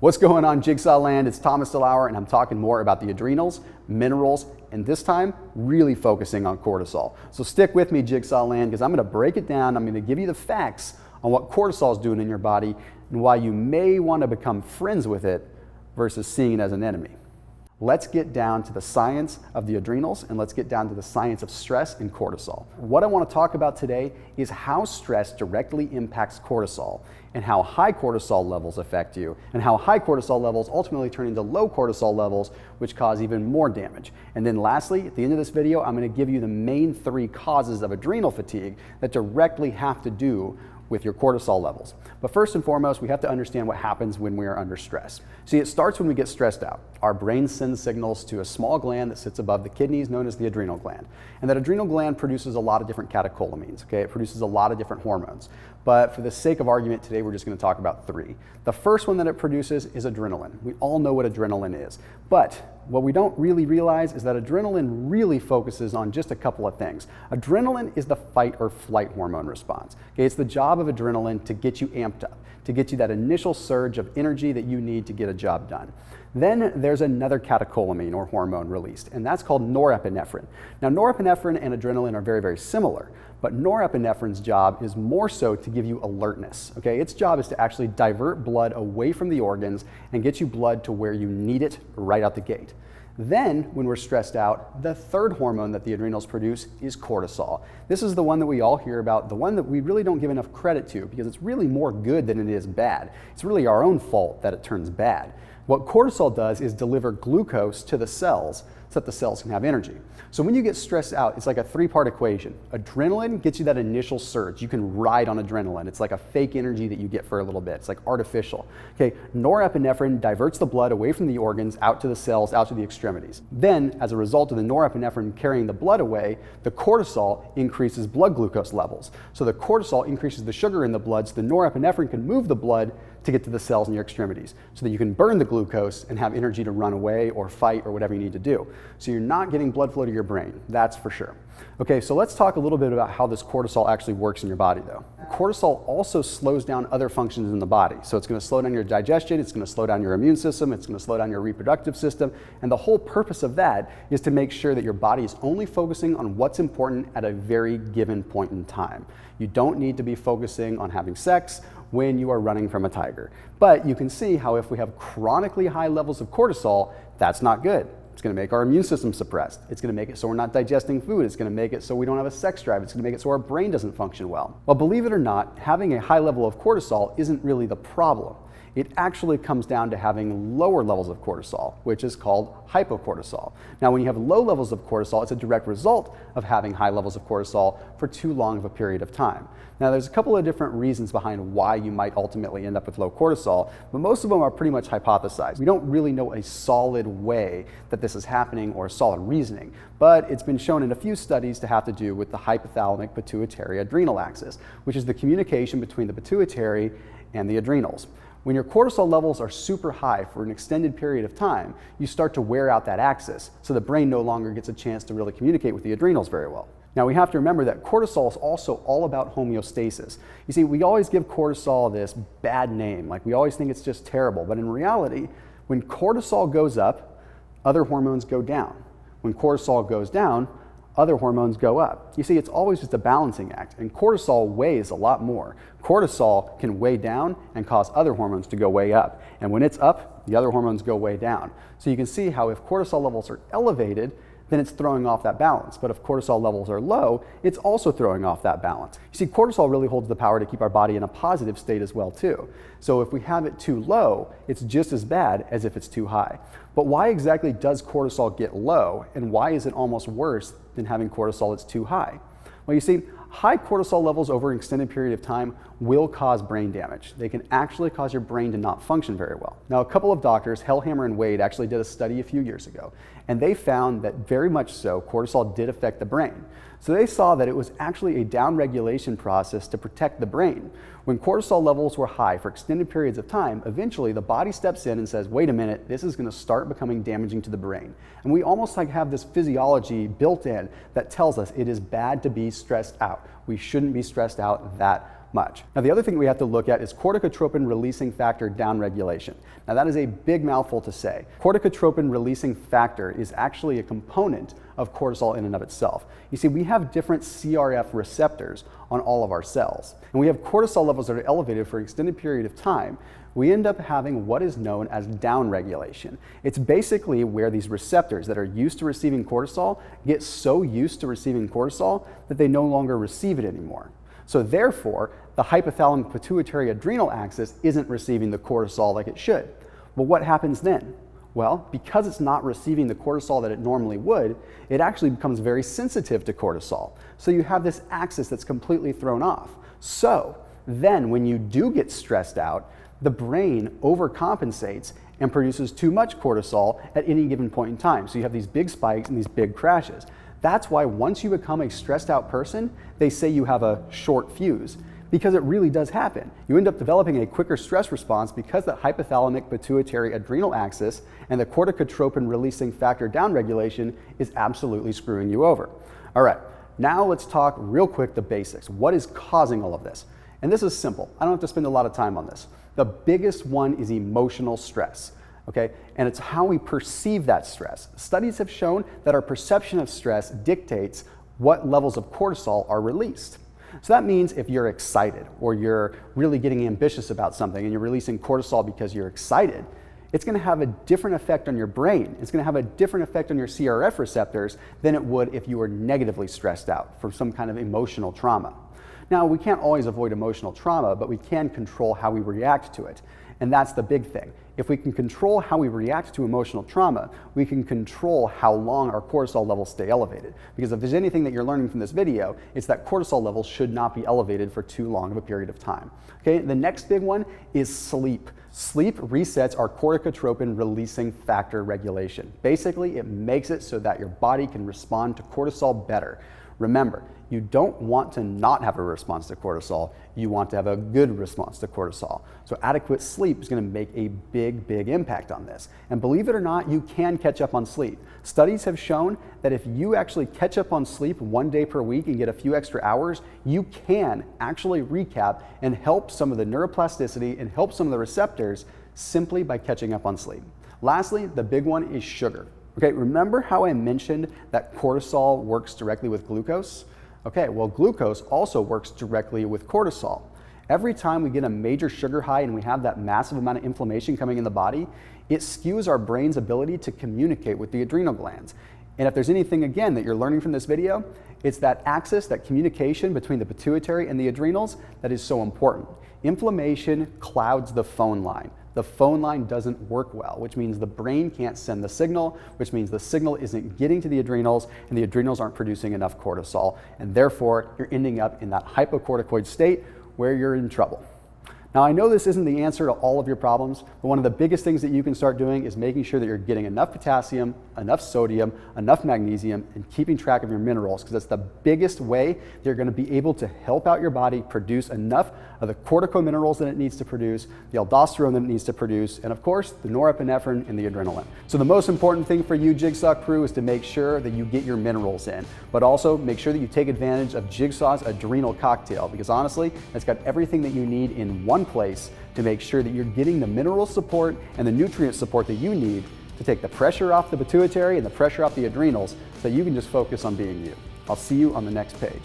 What's going on, Jigsaw Land? It's Thomas DeLauer, and I'm talking more about the adrenals, minerals, and this time, really focusing on cortisol. So stick with me, Jigsaw Land, because I'm going to break it down. I'm going to give you the facts on what cortisol is doing in your body and why you may want to become friends with it versus seeing it as an enemy. Let's get down to the science of the adrenals, and let's get down to the science of stress and cortisol. What I want to talk about today is how stress directly impacts cortisol and how high cortisol levels affect you, and how high cortisol levels ultimately turn into low cortisol levels, which cause even more damage. And then lastly, at the end of this video, I'm going to give you the main 3 causes of adrenal fatigue that directly have to do with your cortisol levels. But first and foremost, we have to understand what happens when we are under stress. See, it starts when we get stressed out. Our brain sends signals to a small gland that sits above the kidneys known as the adrenal gland. And that adrenal gland produces a lot of different catecholamines, okay? It produces a lot of different hormones. But for the sake of argument today, we're just going to talk about 3. The first one that it produces is adrenaline. We all know what adrenaline is. But what we don't really realize is that adrenaline really focuses on just a couple of things. Adrenaline is the fight or flight hormone response. Okay, it's the job of adrenaline to get you amped up, to get you that initial surge of energy that you need to get a job done. Then there's another catecholamine or hormone released, and that's called norepinephrine. Now, norepinephrine and adrenaline are very, very similar, but norepinephrine's job is more so to give you alertness. Okay, its job is to actually divert blood away from the organs and get you blood to where you need it right out the gate. Then, when we're stressed out, the third hormone that the adrenals produce is cortisol. This is the one that we all hear about, the one that we really don't give enough credit to because it's really more good than it is bad. It's really our own fault that it turns bad. What cortisol does is deliver glucose to the cells so that the cells can have energy. So when you get stressed out, it's like a 3-part equation. Adrenaline gets you that initial surge. You can ride on adrenaline. It's like a fake energy that you get for a little bit. It's like artificial. Okay, norepinephrine diverts the blood away from the organs, out to the cells, out to the extremities. Then, as a result of the norepinephrine carrying the blood away, the cortisol increases blood glucose levels. So the cortisol increases the sugar in the blood, so the norepinephrine can move the blood to get to the cells in your extremities so that you can burn the glucose and have energy to run away or fight or whatever you need to do. So you're not getting blood flow to your brain, that's for sure. Okay, so let's talk a little bit about how this cortisol actually works in your body though. Cortisol also slows down other functions in the body. So it's going to slow down your digestion, it's going to slow down your immune system, it's going to slow down your reproductive system, and the whole purpose of that is to make sure that your body is only focusing on what's important at a very given point in time. You don't need to be focusing on having sex when you are running from a tiger. But you can see how if we have chronically high levels of cortisol, that's not good. It's going to make our immune system suppressed. It's going to make it so we're not digesting food. It's going to make it so we don't have a sex drive. It's going to make it so our brain doesn't function well. Well, believe it or not, having a high level of cortisol isn't really the problem. It actually comes down to having lower levels of cortisol, which is called hypocortisol. Now, when you have low levels of cortisol, it's a direct result of having high levels of cortisol for too long of a period of time. Now, there's a couple of different reasons behind why you might ultimately end up with low cortisol, but most of them are pretty much hypothesized. We don't really know a solid way that this is happening or a solid reasoning, but it's been shown in a few studies to have to do with the hypothalamic pituitary adrenal axis, which is the communication between the pituitary and the adrenals. When your cortisol levels are super high for an extended period of time, you start to wear out that axis, so the brain no longer gets a chance to really communicate with the adrenals very well. Now, we have to remember that cortisol is also all about homeostasis. You see, we always give cortisol this bad name, like we always think it's just terrible, but in reality, when cortisol goes up, other hormones go down. When cortisol goes down, other hormones go up. You see, it's always just a balancing act, and cortisol weighs a lot more. Cortisol can weigh down and cause other hormones to go way up, and when it's up, the other hormones go way down. So you can see how if cortisol levels are elevated, then it's throwing off that balance. But if cortisol levels are low, it's also throwing off that balance. You see, cortisol really holds the power to keep our body in a positive state as well too. So if we have it too low, it's just as bad as if it's too high. But why exactly does cortisol get low, and why is it almost worse than having cortisol that's too high? Well, you see, high cortisol levels over an extended period of time will cause brain damage. They can actually cause your brain to not function very well. Now, a couple of doctors, Hellhammer and Wade, actually did a study a few years ago, and they found that very much so, cortisol did affect the brain. So they saw that it was actually a downregulation process to protect the brain. When cortisol levels were high for extended periods of time, eventually the body steps in and says, wait a minute, this is going to start becoming damaging to the brain. And we almost like have this physiology built in that tells us it is bad to be stressed out. We shouldn't be stressed out that much. Now, the other thing we have to look at is corticotropin releasing factor downregulation. Now, that is a big mouthful to say. Corticotropin releasing factor is actually a component of cortisol in and of itself. You see, we have different CRF receptors on all of our cells, and we have cortisol levels that are elevated for an extended period of time. We end up having what is known as downregulation. It's basically where these receptors that are used to receiving cortisol get so used to receiving cortisol that they no longer receive it anymore. So therefore, the hypothalamic pituitary adrenal axis isn't receiving the cortisol like it should. Well, what happens then? Well, because it's not receiving the cortisol that it normally would, it actually becomes very sensitive to cortisol. So you have this axis that's completely thrown off. So then when you do get stressed out, the brain overcompensates and produces too much cortisol at any given point in time. So you have these big spikes and these big crashes. That's why once you become a stressed out person, they say you have a short fuse, because it really does happen. You end up developing a quicker stress response because the hypothalamic pituitary adrenal axis and the corticotropin releasing factor downregulation is absolutely screwing you over. All right, now let's talk real quick the basics. What is causing all of this? And this is simple. I don't have to spend a lot of time on this. The biggest one is emotional stress. Okay, and it's how we perceive that stress. Studies have shown that our perception of stress dictates what levels of cortisol are released. So that means if you're excited or you're really getting ambitious about something and you're releasing cortisol because you're excited, it's going to have a different effect on your brain. It's going to have a different effect on your CRF receptors than it would if you were negatively stressed out from some kind of emotional trauma. Now, we can't always avoid emotional trauma, but we can control how we react to it. And that's the big thing. If we can control how we react to emotional trauma, we can control how long our cortisol levels stay elevated. Because if there's anything that you're learning from this video, it's that cortisol levels should not be elevated for too long of a period of time. Okay, the next big one is sleep. Sleep resets our corticotropin releasing factor regulation. Basically, it makes it so that your body can respond to cortisol better. Remember, you don't want to not have a response to cortisol. You want to have a good response to cortisol. So adequate sleep is going to make a big, big impact on this. And believe it or not, you can catch up on sleep. Studies have shown that if you actually catch up on sleep 1 day per week and get a few extra hours, you can actually recap and help some of the neuroplasticity and help some of the receptors simply by catching up on sleep. Lastly, the big one is sugar. Okay, remember how I mentioned that cortisol works directly with glucose? Okay, well, glucose also works directly with cortisol. Every time we get a major sugar high and we have that massive amount of inflammation coming in the body, it skews our brain's ability to communicate with the adrenal glands. And if there's anything, again, that you're learning from this video, it's that axis, that communication between the pituitary and the adrenals that is so important. Inflammation clouds the phone line. The phone line doesn't work well, which means the brain can't send the signal, which means the signal isn't getting to the adrenals, and the adrenals aren't producing enough cortisol, and therefore you're ending up in that hypocorticoid state where you're in trouble. Now, I know this isn't the answer to all of your problems, but one of the biggest things that you can start doing is making sure that you're getting enough potassium, enough sodium, enough magnesium, and keeping track of your minerals, because that's the biggest way that you're going to be able to help out your body produce enough of the corticominerals that it needs to produce, the aldosterone that it needs to produce, and of course, the norepinephrine and the adrenaline. So the most important thing for you, Jigsaw crew, is to make sure that you get your minerals in, but also make sure that you take advantage of Jigsaw's adrenal cocktail, because honestly, it's got everything that you need in one place to make sure that you're getting the mineral support and the nutrient support that you need to take the pressure off the pituitary and the pressure off the adrenals so that you can just focus on being you. I'll see you on the next page.